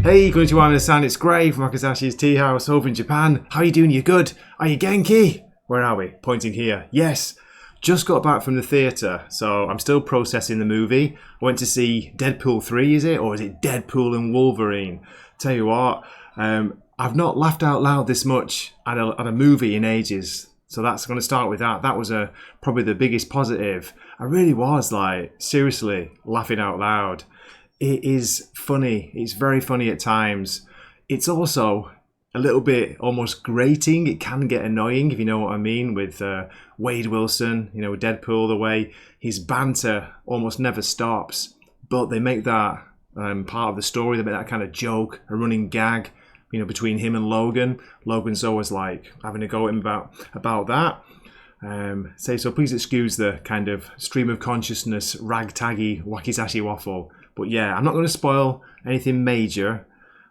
Hey, konnichiwa, minasan, it's Gray from Wakizashi's Teahouse over in Japan. How are you doing? You good? Are you Genki? Where are we? Pointing here. Yes. Just got back from the theatre, so I'm still processing the movie. I went to see Deadpool 3, is it? Or is it Deadpool and Wolverine? Tell you what, I've not laughed out loud this much at a movie in ages. So that's going to start with that. That was probably the biggest positive. I really was, seriously laughing out loud. It is funny. It's very funny at times. It's also a little bit almost grating. It can get annoying, if you know what I mean, with Wade Wilson, Deadpool, the way his banter almost never stops. But they make that part of the story. They make that kind of joke, a running gag, between him and Logan. Logan's always having a go at him about that. So please excuse the kind of stream of consciousness, ragtaggy, wakizashi waffle. But yeah, I'm not going to spoil anything major.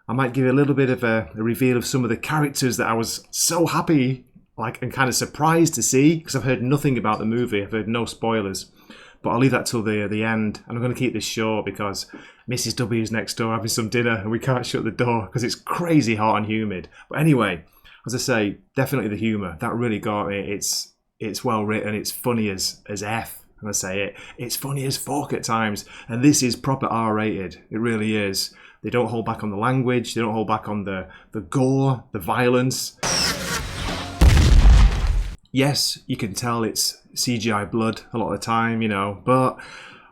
I might give you a little bit of a reveal of some of the characters that I was so happy, and kind of surprised to see, because I've heard nothing about the movie. I've heard no spoilers. But I'll leave that till the end. And I'm going to keep this short because Mrs. W's next door having some dinner and we can't shut the door because it's crazy hot and humid. But anyway, as I say, definitely the humour. That really got me. It's well written. It's funny as F. And I say it. It's funny as fuck at times. And this is proper R-rated. It really is. They don't hold back on the language. They don't hold back on the gore, the violence. Yes, you can tell it's CGI blood a lot of the time, but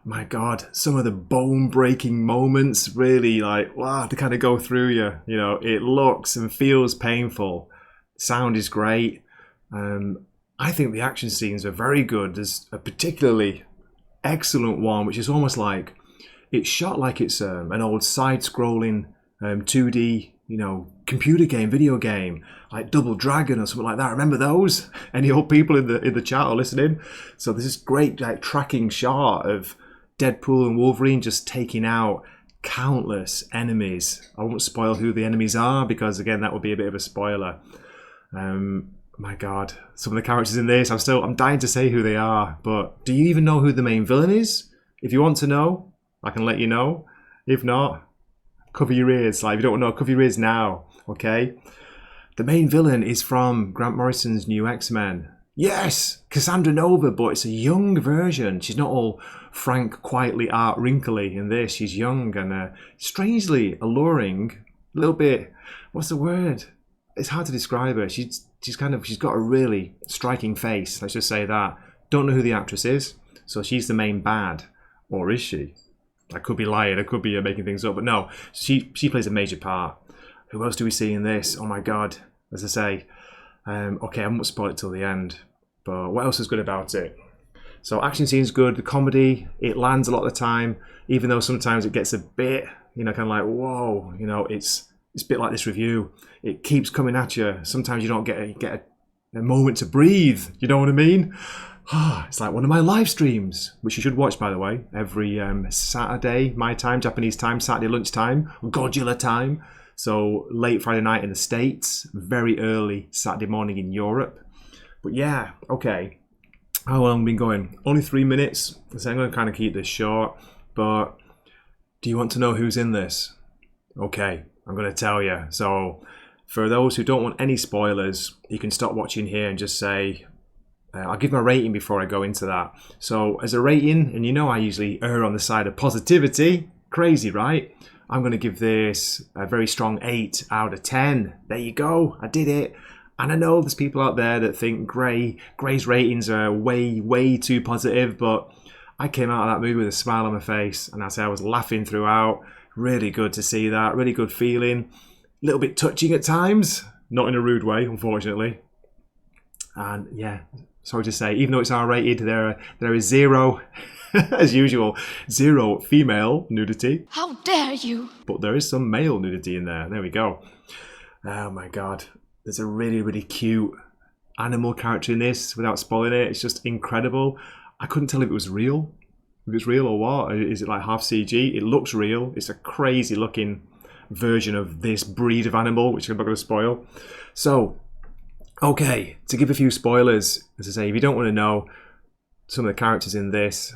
my God, some of the bone-breaking moments really wow, they kind of go through you. It looks and feels painful. Sound is great. I think the action scenes are very good. There's a particularly excellent one, which is almost it's shot like it's an old side-scrolling 2D, computer game, video game, like Double Dragon or something like that. Remember those? Any old people in the chat are listening? So there's this great tracking shot of Deadpool and Wolverine just taking out countless enemies. I won't spoil who the enemies are because again that would be a bit of a spoiler. My God, some of the characters in this, I'm dying to say who they are. But do you even know who the main villain is? If you want to know, I can let you know. If not, cover your ears. If you don't know, cover your ears now, okay? The main villain is from Grant Morrison's new X-Men. Yes, Cassandra Nova, but it's a young version. She's not all frank, quietly art wrinkly in this. She's young and strangely alluring. A little bit, what's the word? It's hard to describe her. She's got a really striking face. Let's just say that. Don't know who the actress is. So she's the main bad. Or is she? I could be lying. I could be making things up. But no, she plays a major part. Who else do we see in this? Oh my God. As I say, okay, I won't spoil it till the end. But what else is good about it? So action scene's good. The comedy, it lands a lot of the time. Even though sometimes it gets a bit, kind of whoa. It's a bit like this review. It keeps coming at you. Sometimes you don't get a moment to breathe. You know what I mean? It's like one of my live streams, which you should watch, by the way, every Saturday, my time, Japanese time, Saturday lunchtime, Godzilla time. So late Friday night in the States, very early Saturday morning in Europe. But yeah, okay. How long have we been going? Only 3 minutes. So I'm going to kind of keep this short. But do you want to know who's in this? Okay, I'm going to tell you. So for those who don't want any spoilers, you can stop watching here and just say, I'll give my rating before I go into that. So as a rating, and I usually err on the side of positivity. Crazy, right? I'm going to give this a very strong 8 out of 10. There you go. I did it. And I know there's people out there that think Gray's ratings are way, way too positive, but I came out of that movie with a smile on my face, and I was laughing throughout. Really good to see that. Really good feeling. A little bit touching at times. Not in a rude way, unfortunately. And yeah, sorry to say, even though it's R-rated, there is zero, as usual, zero female nudity. How dare you! But there is some male nudity in there. There we go. Oh my God. There's a really, really cute animal character in this, without spoiling it. It's just incredible. I couldn't tell if it was real. If it's real or what. Is it half CG? It looks real. It's a crazy looking version of this breed of animal, which I'm not going to spoil. So, okay, to give a few spoilers, as I say, if you don't want to know, some of the characters in this.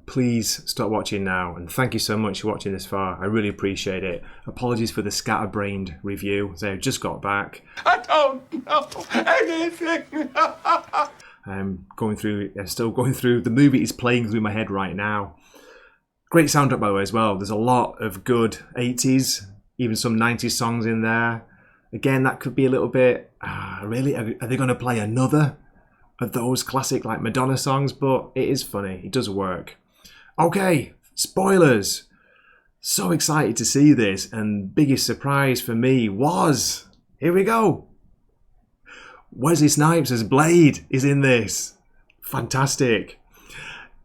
Please stop watching now, and thank you so much for watching this far. I really appreciate it. Apologies for the scatterbrained review, as I just got back. I don't know anything. Still going through the movie is playing through my head right now. Great soundtrack, by the way, as well. There's a lot of good 80s, even some 90s songs in there. Again, that could be a little bit, really, are they going to play another of those classic like Madonna songs? But it is funny, it does work. Okay, spoilers. So excited to see this, and biggest surprise for me was, here we go. Wesley Snipes as Blade is in this. Fantastic.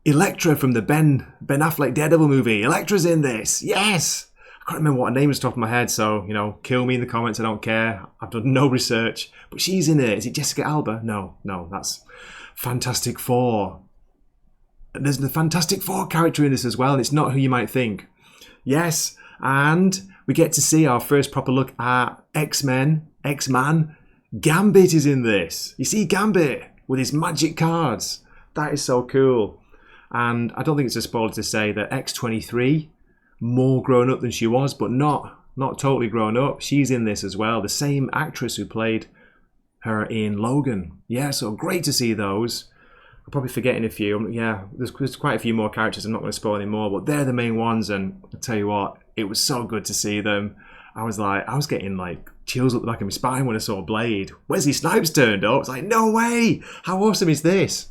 Elektra from the Ben Affleck Daredevil movie. Elektra's in this. Yes. I can't remember what her name is off the top of my head, so, kill me in the comments. I don't care. I've done no research. But she's in it. Is it Jessica Alba? No, that's Fantastic Four. There's the Fantastic Four character in this as well, and it's not who you might think. Yes, and we get to see our first proper look at X-Man. Gambit is in this. You see Gambit with his magic cards. That is so cool. And I don't think it's a spoiler to say that X-23, more grown up than she was, but not totally grown up. She's in this as well. The same actress who played her in Logan. Yeah, so great to see those. I'm probably forgetting a few. Yeah, there's quite a few more characters. I'm not going to spoil any more, but they're the main ones. And I'll tell you what, it was so good to see them. I was getting like chills up the back of my spine when I saw Blade. Wesley Snipes turned up. It's like, no way! How awesome is this?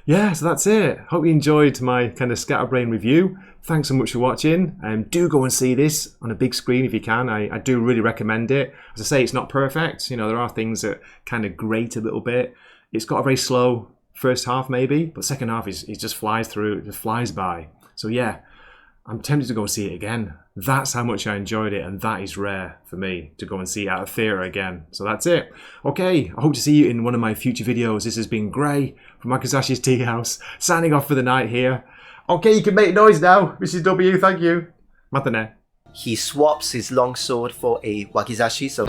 Yeah, so that's it. Hope you enjoyed my kind of scatterbrain review. Thanks so much for watching. Do go and see this on a big screen if you can. I do really recommend it. As I say, it's not perfect. There are things that kind of grate a little bit. It's got a very slow first half maybe, but second half it just flies through. It just flies by. So yeah, I'm tempted to go and see it again. That's how much I enjoyed it, and that is rare for me to go and see it out of theatre again. So that's it. Okay, I hope to see you in one of my future videos. This has been Gray from Wakizashi's Teahouse, signing off for the night here. Okay, you can make noise now. Mrs. W, thank you. Matane. He swaps his longsword for a Wakizashi, so